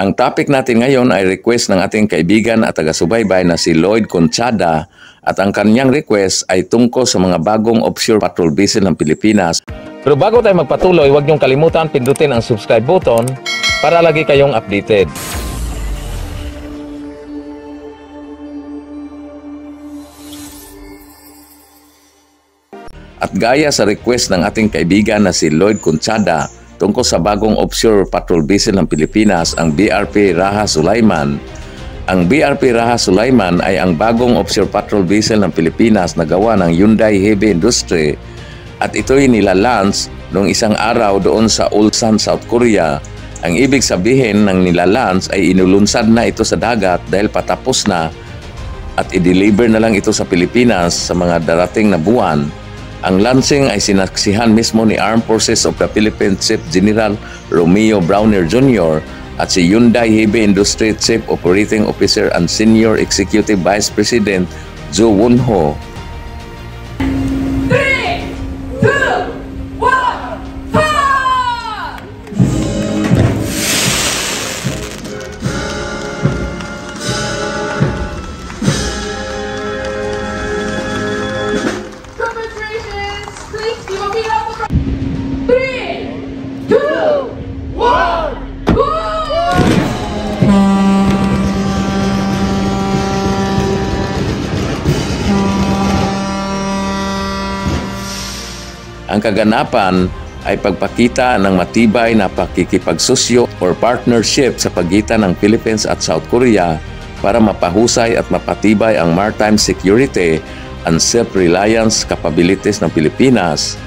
Ang topic natin ngayon ay request ng ating kaibigan at taga-subaybay na si Lloyd Conchada at ang kanyang request ay tungkol sa mga bagong offshore patrol vessel ng Pilipinas. Pero bago tayo magpatuloy, huwag niyong kalimutan pindutin ang subscribe button para lagi kayong updated. At gaya sa request ng ating kaibigan na si Lloyd Conchada tungkol sa bagong offshore patrol vessel ng Pilipinas, ang BRP Raha Sulaiman. Ang BRP Raha Sulaiman ay ang bagong offshore patrol vessel ng Pilipinas na gawa ng Hyundai Heavy Industry at ito'y nilalunch noong isang araw doon sa Ulsan, South Korea. Ang ibig sabihin ng nilalunch ay inulunsad na ito sa dagat dahil patapos na at i-deliver na lang ito sa Pilipinas sa mga darating na buwan. Ang launching ay sinaksihan mismo ni Armed Forces of the Philippines Chief General Romeo Browner Jr. at si Hyundai Heavy Industry Chief Operating Officer and Senior Executive Vice President Jo Won-ho. 3, 2, 1, fire! Demonstrations, please give a beat on the front. 3, 2, 1, go! Ang kaganapan ay pagpakita ng matibay na pakikipagsosyo or partnership sa pagitan ng Philippines at South Korea para mapahusay at mapatibay ang maritime security and self-reliance capabilities ng Pilipinas.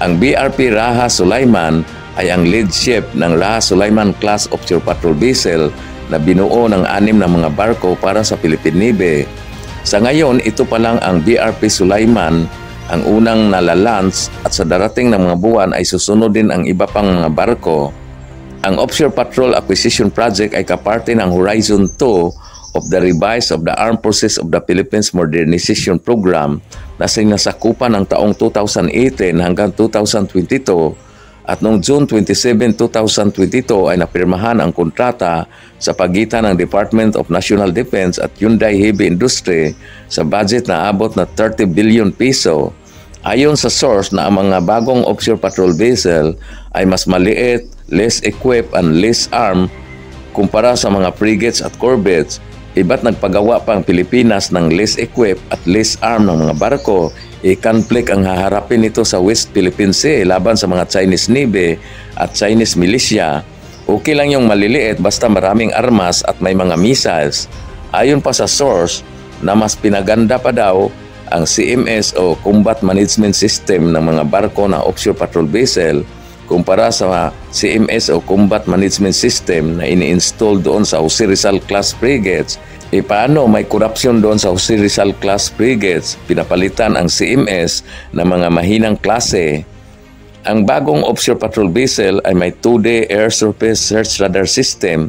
Ang BRP Raha Sulaiman ay ang lead ship ng Raha Sulaiman class offshore patrol vessel na binuo ng 6 na mga barko para sa Philippine Navy. Sa ngayon, ito pa lang ang BRP Sulaiman ang unang nalalunch at sa darating na mga buwan ay susunod din ang iba pang mga barko. Ang Offshore Patrol Acquisition Project ay kaparte ng Horizon 2 of the revise of the Armed Forces of the Philippines Modernization Program na sinasakupan ng taong 2018 hanggang 2022 at noong June 27, 2022 ay napirmahan ang kontrata sa pagitan ng Department of National Defense at Hyundai Heavy Industry sa budget na abot na 30 billion piso. Ayon sa source na ang mga bagong offshore patrol vessel ay mas maliit, less equipped and less armed kumpara sa mga frigates at corvettes. Iba't nagpagawa pa ang Pilipinas ng less equipped at less armed ng mga barko. Conflict ang haharapin nito sa West Philippine Sea laban sa mga Chinese Navy at Chinese militia. Okay lang yung maliliit basta maraming armas at may mga missiles. Ayon pa sa source na mas pinaganda pa daw ang CMS o Combat Management System ng mga barko na offshore patrol vessel kumpara sa CMS o Combat Management System na ini-install doon sa Jose Rizal class frigates. Paano may corruption doon sa Jose Rizal class frigates? Pinapalitan ang CMS na mga mahinang klase. Ang bagong offshore patrol vessel ay may 2D air surface search radar system,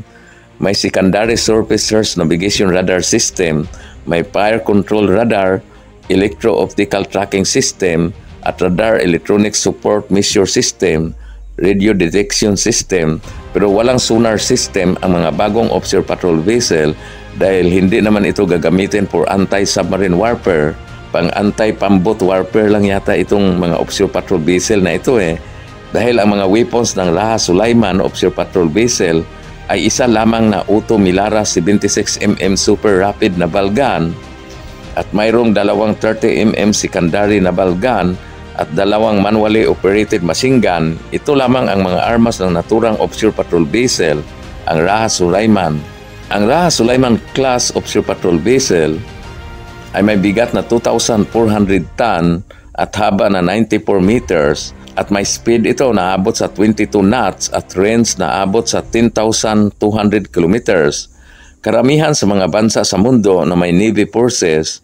may secondary surface search navigation radar system, may fire control radar, electro-optical tracking system, at radar electronic support measure system, radio detection system, pero walang sonar system ang mga bagong offshore patrol vessel dahil hindi naman ito gagamitin for anti-submarine warfare. Pang anti-pambot warfare lang yata itong mga offshore patrol vessel na ito Dahil ang mga weapons ng Raha Sulaiman offshore patrol vessel ay isa lamang na Uto Milara 76mm super rapid naval gun at mayroong 2 30mm secondary naval gun at 2 manually operated machine gun. Ito lamang ang mga armas ng naturang offshore patrol vessel, ang Raha Sulaiman. Ang Raha Sulaiman class offshore patrol vessel ay may bigat na 2,400 ton at haba na 94 meters at may speed ito na abot sa 22 knots at range na abot sa 10,200 kilometers. Karamihan sa mga bansa sa mundo na may Navy forces,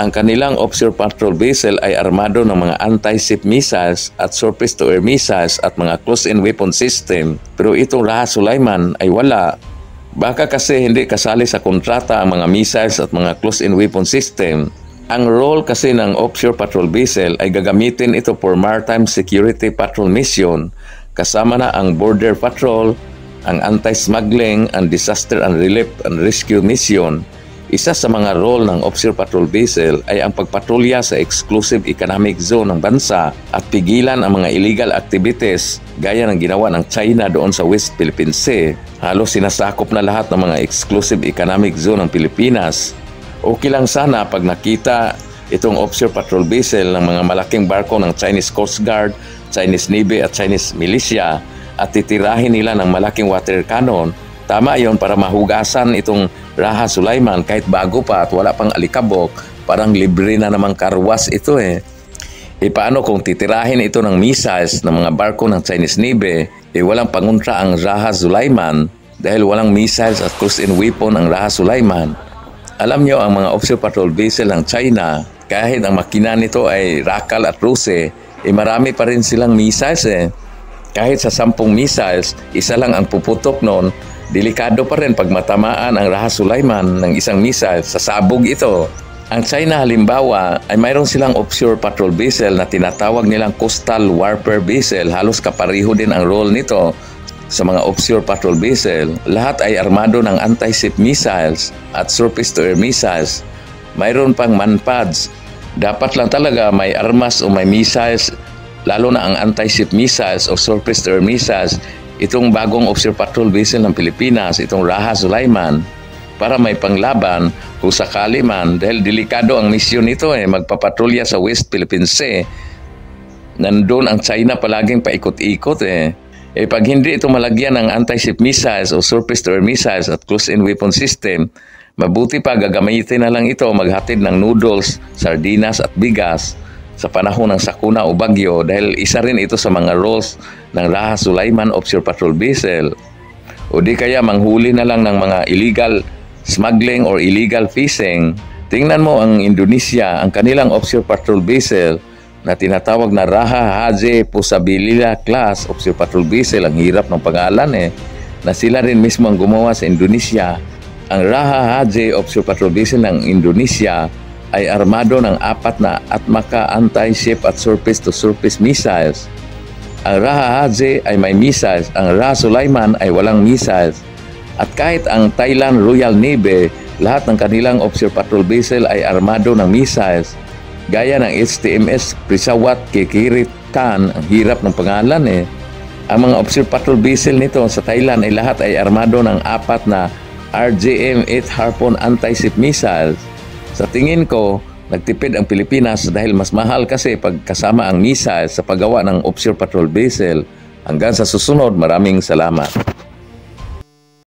ang kanilang offshore patrol vessel ay armado ng mga anti-ship missiles at surface-to-air missiles at mga close-in weapon system. Pero itong Raha Sulaiman ay wala. Baka kasi hindi kasali sa kontrata ang mga missiles at mga close-in weapon system. Ang role kasi ng offshore patrol vessel ay gagamitin ito for maritime security patrol mission kasama na ang border patrol, Ang anti-smuggling and disaster and relief and rescue mission, isa sa mga role ng Offshore Patrol Vessel ay ang pagpatrolya sa exclusive economic zone ng bansa at pigilan ang mga illegal activities gaya ng ginawa ng China doon sa West Philippine Sea. Halos sinasakop na lahat ng mga exclusive economic zone ng Pilipinas. Okay lang sana pag nakita itong Offshore Patrol Vessel ng mga malaking barko ng Chinese Coast Guard, Chinese Navy at Chinese Militia at titirahin nila ng malaking water cannon. Tama yon para mahugasan itong Raha Sulaiman kahit bago pa at wala pang alikabok. Parang libre na namang karwas ito eh. Paano kung titirahin ito ng missiles ng mga barko ng Chinese Navy? Walang panguntra ang Raha Sulaiman dahil walang missiles at cruise-in weapon ang Raha Sulaiman. Alam nyo, ang mga Offshore Patrol Vessel ng China, kahit ang makina nito ay Rakal at Ruse, marami pa rin silang missiles eh. Kahit sa 10 missiles, isa lang ang puputok noon, delikado pa rin pag matamaan ang Raha Sulaiman ng isang missile, sasabog ito. Ang China halimbawa ay mayroon silang Offshore Patrol Vessel na tinatawag nilang Coastal Warfare Vessel. Halos kapareho din ang role nito sa mga Offshore Patrol Vessel. Lahat ay armado ng anti-ship missiles at surface-to-air missiles. Mayroon pang manpads. Dapat lang talaga may armas o may missiles, lalo na ang anti-ship missiles o surface-to-air missiles, itong bagong Offshore Patrol Vessel ng Pilipinas, itong Raha Sulaiman, para may panglaban kung sakali man, dahil delikado ang misyon nito magpapatrolya sa West Philippine Sea. Nandun ang China palaging paikot-ikot pag hindi ito malagyan ng anti-ship missiles o surface-to-air missiles at close-in weapon system, mabuti pa gagamitin na lang ito maghatid ng noodles, sardinas at bigas sa panahon ng sakuna o bagyo, dahil isa rin ito sa mga roles ng Raha Sulaiman Offshore Patrol Vessel. O di kaya manghuli na lang ng mga illegal smuggling or illegal fishing. Tingnan mo ang Indonesia, ang kanilang Offshore Patrol Vessel na tinatawag na Raha Haji Pusabilila Class Offshore Patrol Vessel. Ang hirap ng pangalan na sila rin mismo ang gumawa sa Indonesia. Ang Raha Haji Offshore Patrol Vessel ng Indonesia ay armado ng 4 na Atmaka anti-ship at surface-to-surface missiles. Ang Raha Haji ay may missiles, ang Raha Sulaiman ay walang missiles. At kahit ang Thailand Royal Navy, lahat ng kanilang Offshore Patrol Vessel ay armado ng missiles. Gaya ng HTMS Prisawat Kikirit Khan, ang hirap ng pangalan Ang mga Offshore Patrol Vessel nito sa Thailand ay lahat ay armado ng 4 na RJM-8 Harpoon anti-ship missiles. Sa tingin ko, nagtipid ang Pilipinas dahil mas mahal kasi pagkasama ang missiles sa paggawa ng Offshore Patrol Vessel. Hanggang sa susunod, maraming salamat.